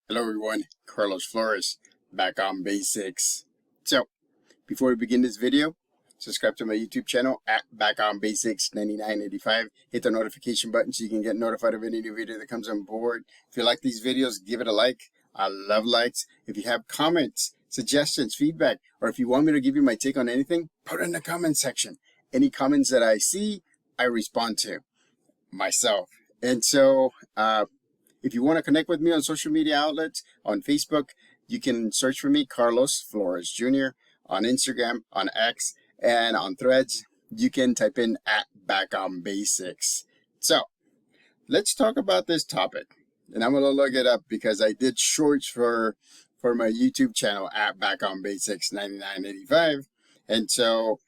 Hello everyone, Carlos Flores, back on basics. So, before we begin this video, subscribe to my YouTube channel at Back on Basics 9985. Hit the notification button so you can get notified of any new video that comes on board. If you like these videos, give it a like. I love likes. If you have comments, suggestions, feedback, or if you want me to give you my take on anything, put it in the comment section. Any comments that I see, I respond to myself. And so, if you want to connect with me on social media outlets, on Facebook, you can search for me, Carlos Flores Jr., on Instagram, on X, and on Threads. You can type in at Back on Basics. So, let's talk about this topic. And I'm going to look it up because I did shorts for my YouTube channel at Back on Basics 9985. And so,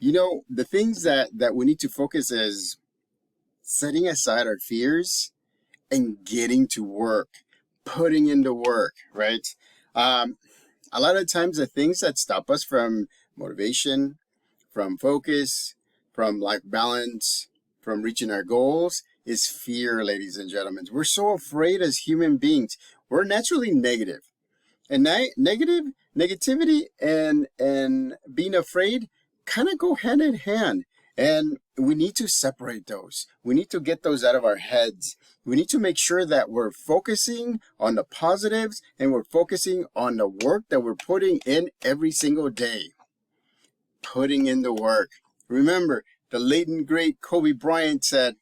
the things that we need to focus is setting aside our fears and getting to work, putting into work, right? A lot of times the things that stop us from motivation, from focus, from life balance, from reaching our goals is fear, ladies and gentlemen. We're so afraid as human beings. We're naturally negative. And negativity and being afraid kind of go hand in hand. And we need to separate those. We need to get those out of our heads. We need to make sure that we're focusing on the positives and we're focusing on the work that we're putting in every single day. Putting in the work. Remember, the late and great Kobe Bryant said,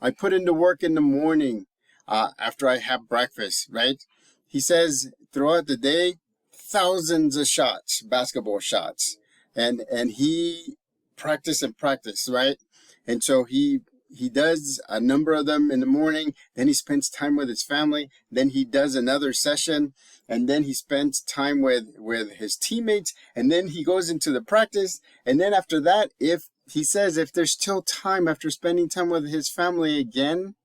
I put in the work in the morning after I have breakfast, right? He says throughout the day, thousands of shots, basketball shots. And he practice, right? And so he does a number of them in the morning, then he spends time with his family, then he does another session, and then he spends time with his teammates, and then he goes into the practice, and then after that, if there's still time after spending time with his family again,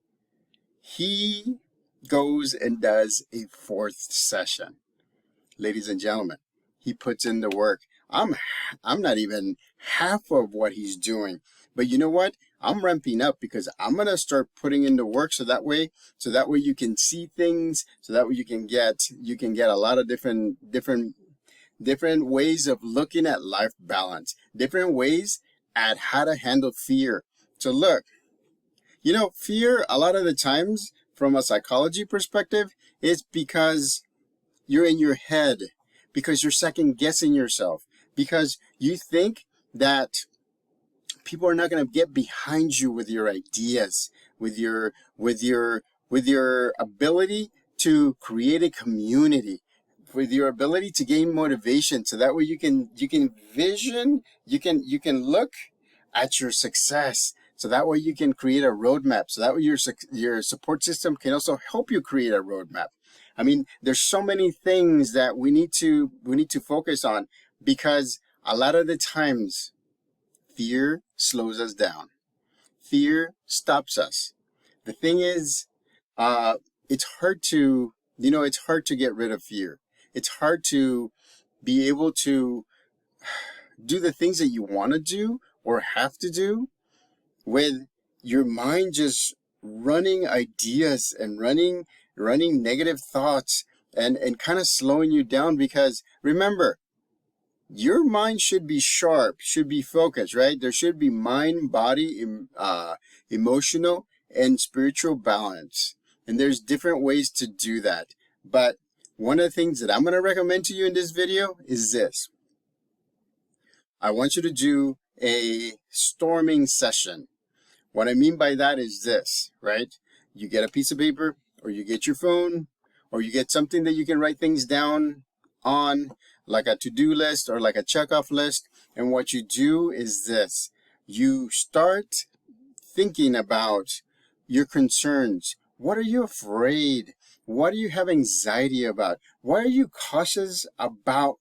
he goes and does a fourth session. Ladies and gentlemen, he puts in the work. I'm not even half of what he's doing. But you know what? I'm ramping up because I'm going to start putting into work so that way you can see things, so that way you can get a lot of different ways of looking at life balance, different ways at how to handle fear. So look, fear a lot of the times from a psychology perspective is because you're in your head, because you're second guessing yourself, because you think that people are not going to get behind you with your ideas, with your ability to create a community, with your ability to gain motivation, so that way you can look at your success, so that way you can create a roadmap, so that way your support system can also help you create a roadmap. I mean, there's so many things that we need to focus on, because a lot of the times fear slows us down. Fear stops us. The thing is, it's hard to get rid of fear. It's hard to be able to do the things that you want to do or have to do with your mind just running ideas and running negative thoughts and kind of slowing you down, because remember, your mind should be sharp, should be focused, right? There should be mind, body, emotional, and spiritual balance. And there's different ways to do that. But one of the things that I'm going to recommend to you in this video is this. I want you to do a storming session. What I mean by that is this, right? You get a piece of paper, or you get your phone, or you get something that you can write things down on, like a to-do list or like a checkoff list. And what you do is this. You start thinking about your concerns. What are you afraid? What do you have anxiety about? Why are you cautious about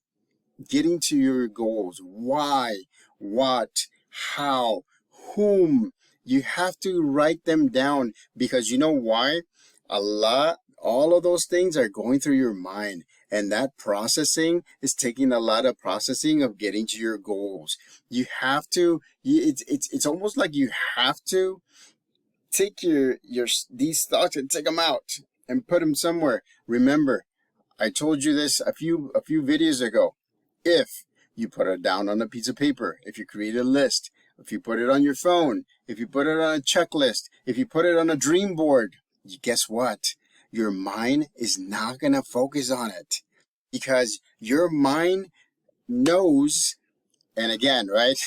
getting to your goals? Why? What? How? Whom? You have to write them down, because you know why? All of those things are going through your mind, and that processing is taking a lot of processing of getting to your goals. You have to, it's almost like you have to take these thoughts and take them out and put them somewhere. Remember, I told you this a few videos ago. If you put it down on a piece of paper, if you create a list, if you put it on your phone, if you put it on a checklist, if you put it on a dream board, guess what? Your mind is not going to focus on it, because your mind knows, and again, right?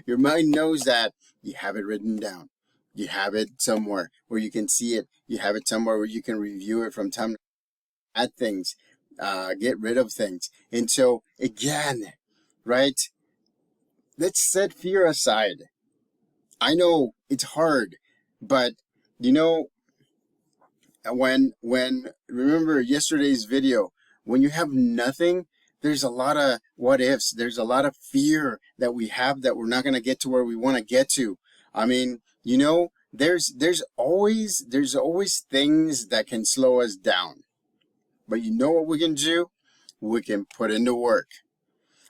Your mind knows that you have it written down. You have it somewhere where you can see it. You have it somewhere where you can review it from time to add things, get rid of things. And so again, right? Let's set fear aside. I know it's hard, but you know, when remember yesterday's video, when you have nothing, there's a lot of what ifs. There's a lot of fear that we have that we're not going to get to where we want to get to. I mean, you know, there's always things that can slow us down. But you know what we can do? We can put in the work.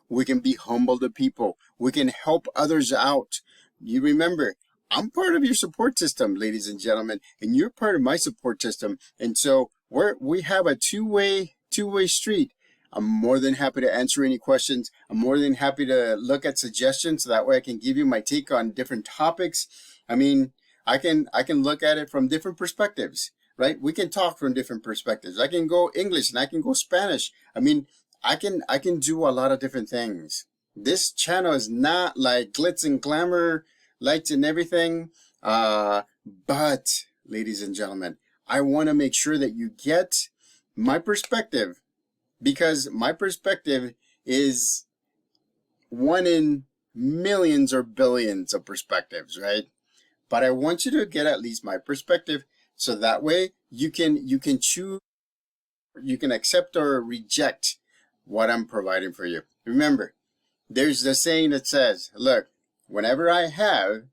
We can be humble to people. We can help others out. You remember, I'm part of your support system, ladies and gentlemen, and you're part of my support system. And so we have a two-way street. I'm more than happy to answer any questions. I'm more than happy to look at suggestions so that way I can give you my take on different topics. I mean, I can look at it from different perspectives, right? We can talk from different perspectives. I can go English and I can go Spanish. I mean, I can do a lot of different things. This channel is not like glitz and glamour, lights and everything. But ladies and gentlemen, I want to make sure that you get my perspective, because my perspective is one in millions or billions of perspectives, right? But I want you to get at least my perspective, so that way you can choose, you can accept or reject what I'm providing for you. Remember, there's the saying that says, look, whenever I have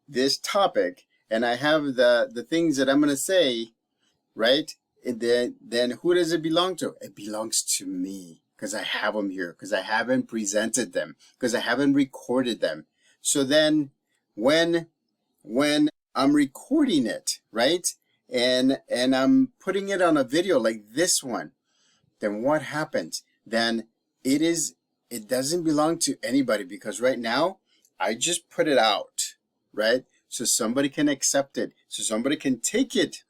this topic and I have the things that I'm going to say, right, then who does it belong to? It belongs to me, because I have them here, because I haven't presented them, because I haven't recorded them. So then when I'm recording it, right, and I'm putting it on a video like this one, then what happens? Then it doesn't belong to anybody, because right now I just put it out, right? So somebody can accept it, so somebody can take it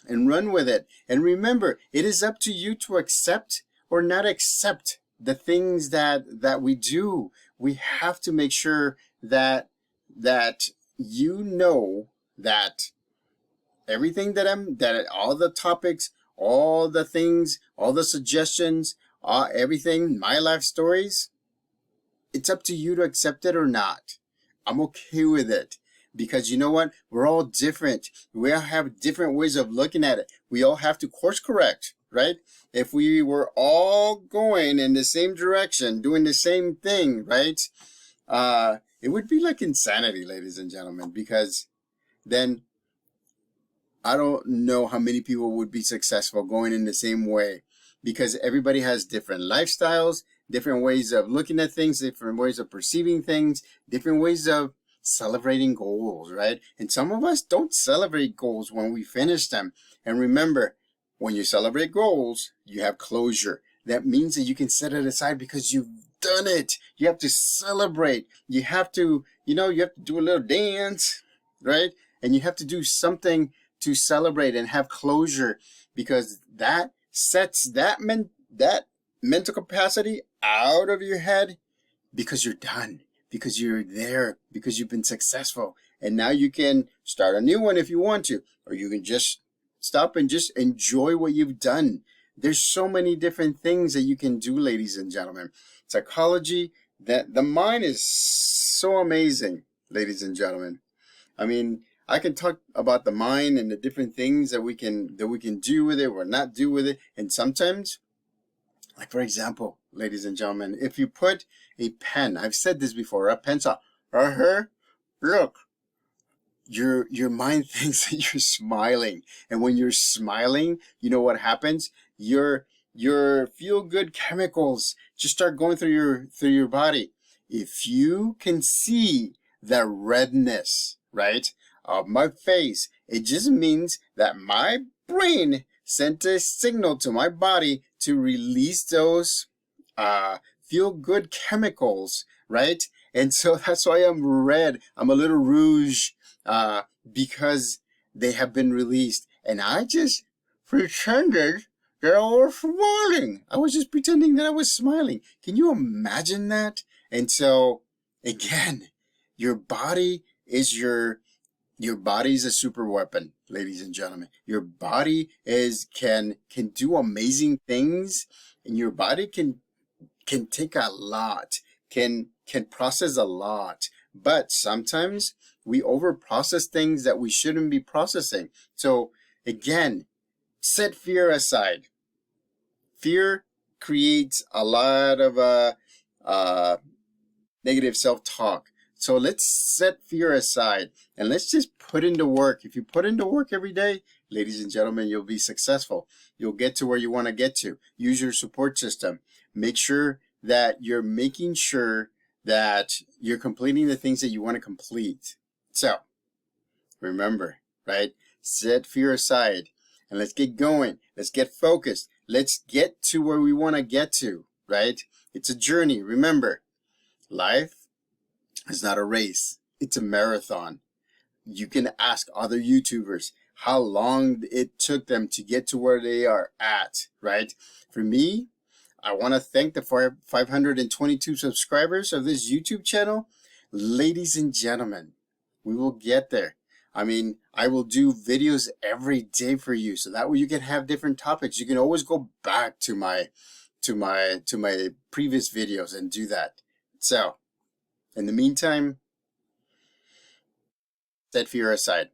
and run with it. And remember, it is up to you to accept or not accept the things that we do. We have to make sure that you know that everything that all the topics, all the things, all the suggestions, everything, my life stories, it's up to you to accept it or not. I'm okay with it, because you know what? We're all different. We all have different ways of looking at it. We all have to course correct, right? If we were all going in the same direction, doing the same thing, right? It would be like insanity, ladies and gentlemen, because then I don't know how many people would be successful going in the same way, because everybody has different lifestyles, different ways of looking at things, different ways of perceiving things, different ways of celebrating goals, right? And some of us don't celebrate goals when we finish them. And remember, when you celebrate goals, you have closure. That means that you can set it aside because you've done it. You have to celebrate. You have to, you have to do a little dance, right? And you have to do something to celebrate and have closure, because that sets that mental capacity out of your head, because you're done, because you're there, because you've been successful. And now you can start a new one if you want to, or you can just stop and just enjoy what you've done. There's so many different things that you can do, ladies and gentlemen. Psychology, that the mind is so amazing, ladies and gentlemen. I mean, I can talk about the mind and the different things that we can do with it or not do with it. And sometimes, like for example, ladies and gentlemen, if you put a pen, I've said this before, a pencil right here, look, your mind thinks that you're smiling. And when you're smiling, you know what happens? Your feel-good chemicals just start going through your body. If you can see the redness, right, of my face, it just means that my brain sent a signal to my body to release those feel good chemicals, right? And so that's why I'm red. I'm a little rouge because they have been released. And I just pretended that I was smiling. I was just pretending that I was smiling. Can you imagine that? And so, again, your body is your body's a super weapon, ladies and gentlemen. Your body can do amazing things, and your body can take a lot, can process a lot. But sometimes we over process things that we shouldn't be processing. So again, set fear aside. Fear creates a lot of negative self-talk. So let's set fear aside and let's just put into work. If you put into work every day, ladies and gentlemen, you'll be successful. You'll get to where you want to get to. Use your support system. Make sure that you're making sure that you're completing the things that you want to complete. So remember, right? Set fear aside and let's get going. Let's get focused. Let's get to where we want to get to, right? It's a journey. Remember, life is not a race. It's a marathon. You can ask other YouTubers how long it took them to get to where they are at, right? For me, I want to thank the 522 subscribers of this YouTube channel. Ladies and gentlemen, we will get there. I mean, I will do videos every day for you, so that way you can have different topics. You can always go back to my previous videos and do that. So, in the meantime, set fear aside.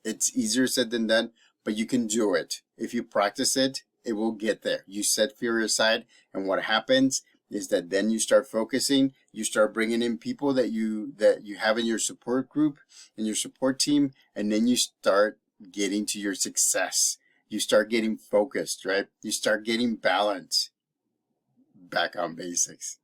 It's easier said than done, but you can do it. If you practice it, it will get there. You set fear aside, and what happens is that then you start focusing, you start bringing in people that you have in your support group, in your support team, and then you start getting to your success. You start getting focused, right? You start getting balance. Back on basics.